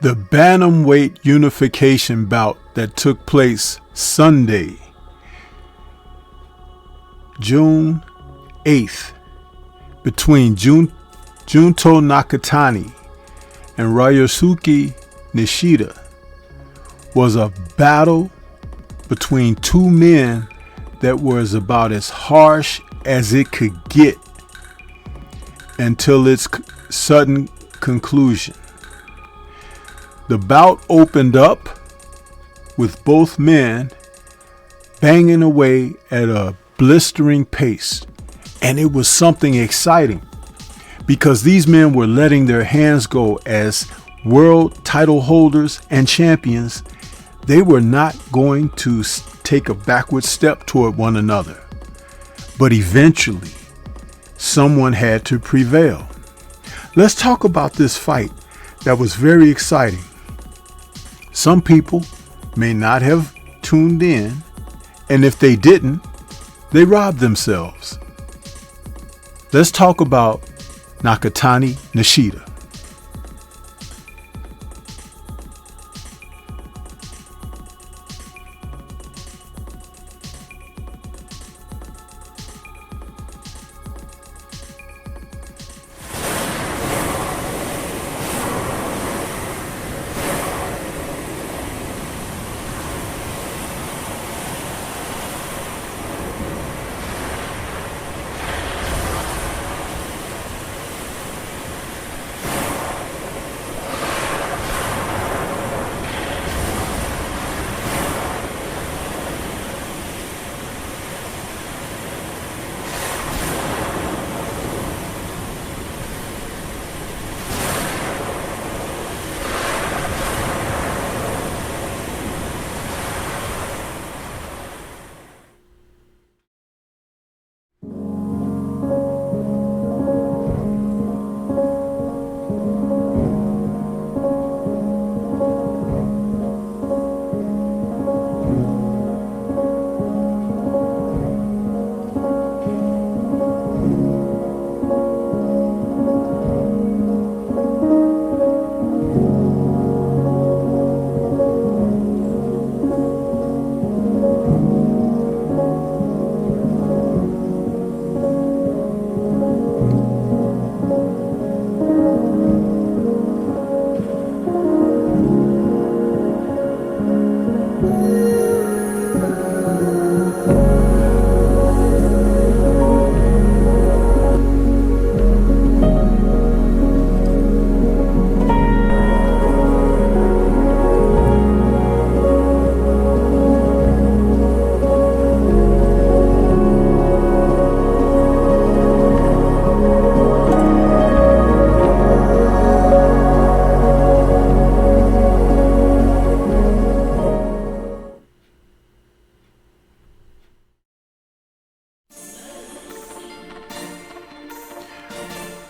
The Bantamweight Unification Bout that took place Sunday, June 8th, between Junto Nakatani and Ryosuke Nishida was a battle between two men that was about as harsh as it could get until its sudden conclusion. The bout opened up with both men banging away at a blistering pace, and it was something exciting because these men were letting their hands go as world title holders and champions. They were not going to take a backward step toward one another, but eventually someone had to prevail. Let's talk about this fight that was very exciting. Some people may not have tuned in, and if they didn't, they robbed themselves. Let's talk about Nakatani Nishida.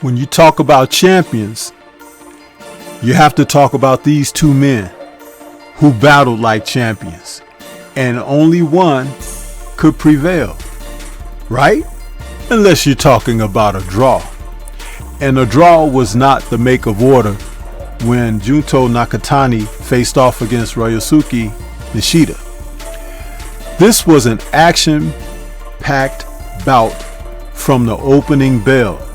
When you talk about champions, you have to talk about these two men who battled like champions, and only one could prevail, right? Unless you're talking about a draw. And a draw was not the make of order when Junto Nakatani faced off against Ryosuke Nishida. This was an action-packed bout from the opening bell,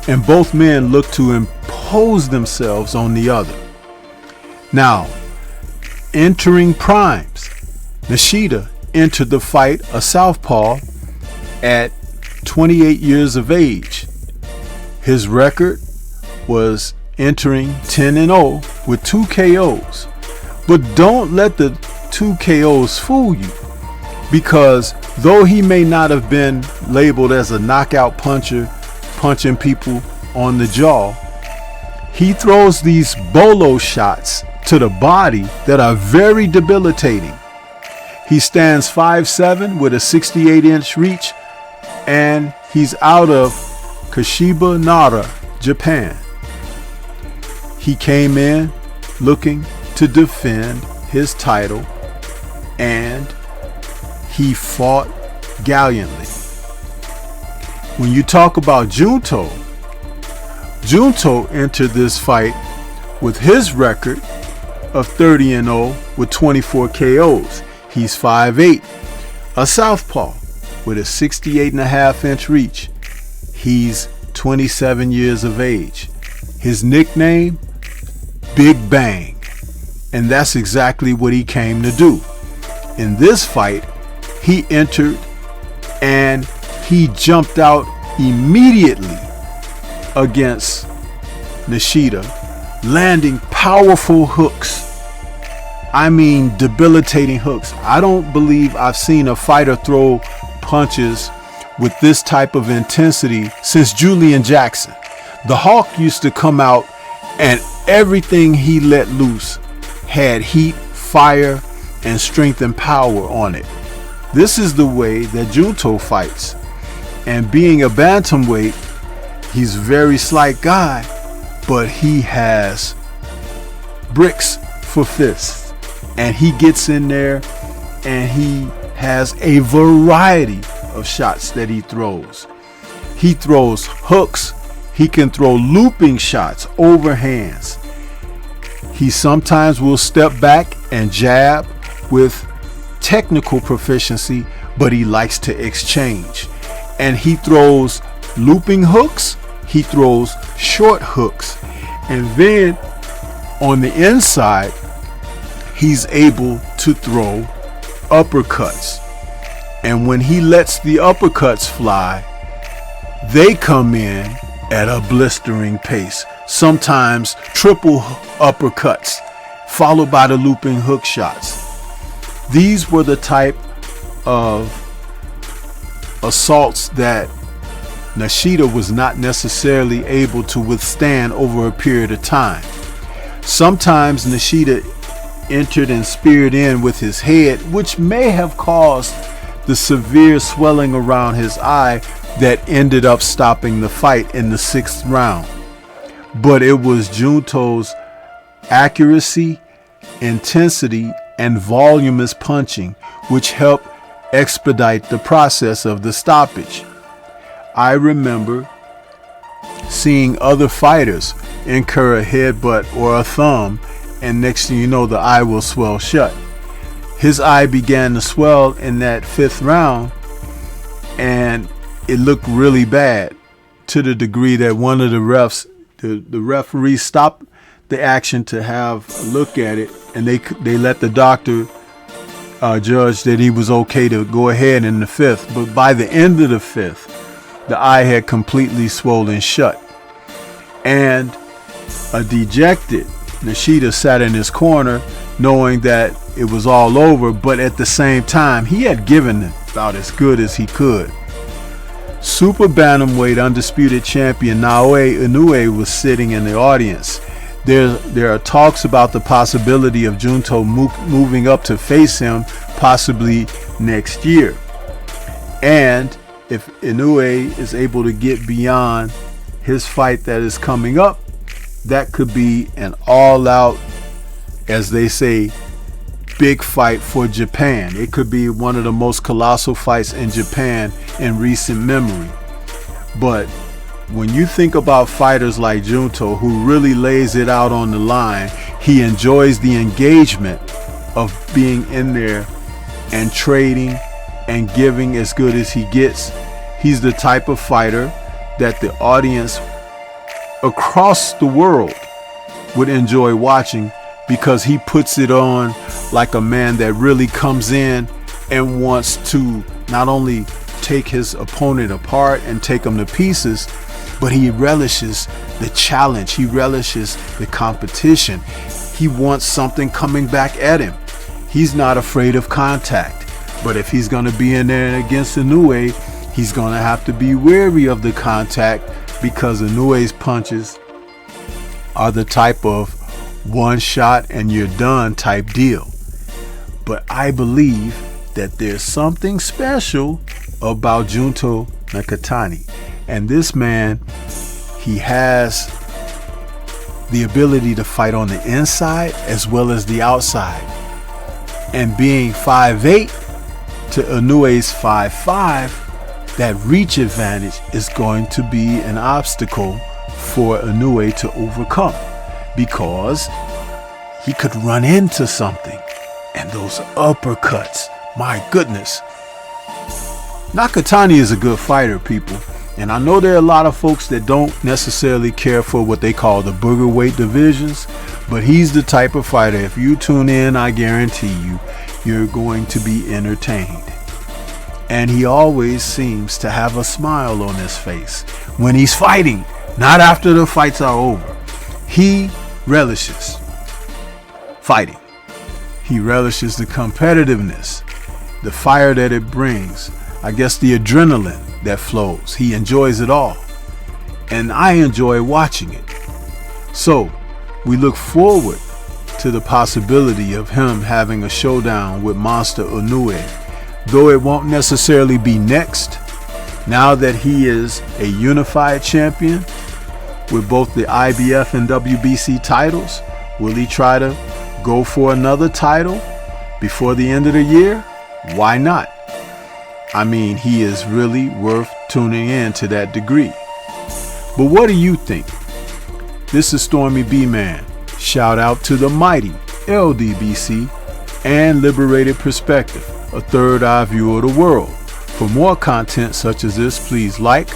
and both men looked to impose themselves on the other. Now, entering primes, Nishida entered the fight a southpaw at 28 years of age. His record was entering 10-0 with 2 KOs. But don't let the 2 KOs fool you, because though he may not have been labeled as a knockout puncher, punching people on the jaw, he throws these bolo shots to the body that are very debilitating. He stands 5'7" with a 68-inch reach, and he's out of Kashiba Nara, Japan. He came in looking to defend his title, and he fought gallantly. When you talk about Junto entered this fight with his record of 30-0 with 24 KOs. He's 5'8", a southpaw with a 68.5-inch reach. He's 27 years of age. His nickname, Big Bang. And that's exactly what he came to do. In this fight, he entered and he jumped out immediately against Nishida, landing powerful hooks. I mean, debilitating hooks. I don't believe I've seen a fighter throw punches with this type of intensity since Julian Jackson. The Hawk used to come out and everything he let loose had heat, fire, and strength and power on it. This is the way that Junto fights. And being a bantamweight, he's a very slight guy, but he has bricks for fists. And he gets in there and he has a variety of shots that he throws. He throws hooks. He can throw looping shots, overhands. He sometimes will step back and jab with technical proficiency, but he likes to exchange. And he throws looping hooks. He throws short hooks. And then on the inside, he's able to throw uppercuts. And when he lets the uppercuts fly, they come in at a blistering pace. Sometimes triple uppercuts, followed by the looping hook shots. These were the type of assaults that Nishida was not necessarily able to withstand over a period of time. Sometimes Nishida entered and speared in with his head, which may have caused the severe swelling around his eye that ended up stopping the fight in the 6th round. But it was Junto's accuracy, intensity, and voluminous punching which helped expedite the process of the stoppage. I remember seeing other fighters incur a headbutt or a thumb, and next thing you know, the eye will swell shut. His eye began to swell in that 5th round, and it looked really bad, to the degree that one of the refs, the referee, stopped the action to have a look at it, and they let the doctor judge that he was okay to go ahead in the 5th. But by the end of the 5th, the eye had completely swollen shut. And a dejected Nishida sat in his corner knowing that it was all over, but at the same time, he had given about as good as he could. Super Bantamweight undisputed champion Naoya Inoue was sitting in the audience. There are talks about the possibility of Junto moving up to face him possibly next year. And if Inoue is able to get beyond his fight that is coming up, that could be an all-out, as they say, big fight for Japan. It could be one of the most colossal fights in Japan in recent memory. But when you think about fighters like Junto, who really lays it out on the line, he enjoys the engagement of being in there and trading and giving as good as he gets. He's the type of fighter that the audience across the world would enjoy watching, because he puts it on like a man that really comes in and wants to not only take his opponent apart and take him to pieces, but he relishes the challenge. He relishes the competition. He wants something coming back at him. He's not afraid of contact. But if he's going to be in there against Inoue, he's going to have to be wary of the contact, because Inoue's punches are the type of one shot and you're done type deal. But I believe that there's something special about Junto Nakatani. And this man, he has the ability to fight on the inside as well as the outside. And being 5'8" to Inoue's 5'5", that reach advantage is going to be an obstacle for Inoue to overcome, because he could run into something. And those uppercuts, my goodness. Nakatani is a good fighter, people. And I know there are a lot of folks that don't necessarily care for what they call the booger weight divisions, but he's the type of fighter, if you tune in, I guarantee you, you're going to be entertained. And he always seems to have a smile on his face when he's fighting, not after the fights are over. He relishes fighting. He relishes the competitiveness, the fire that it brings, I guess the adrenaline that flows. He enjoys it all. And I enjoy watching it. So we look forward to the possibility of him having a showdown with Monster Inoue, though it won't necessarily be next. Now that he is a unified champion with both the IBF and WBC titles, will he try to go for another title before the end of the year? Why not? I mean, he is really worth tuning in to that degree. But what do you think? This is Stormy B-Man. Shout out to the mighty LDBC and Liberated Perspective, a third eye view of the world. For more content such as this, please like,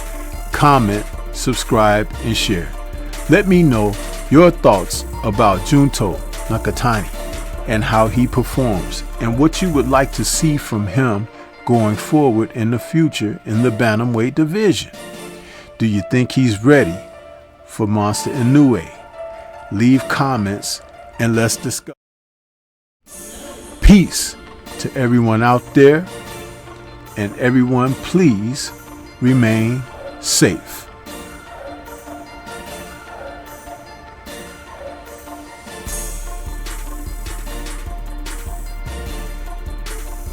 comment, subscribe, and share. Let me know your thoughts about Junto Nakatani and how he performs and what you would like to see from him going forward in the future in the Bantamweight division. Do you think he's ready for Monster Inoue? Leave comments and let's discuss. Peace to everyone out there, and everyone please remain safe.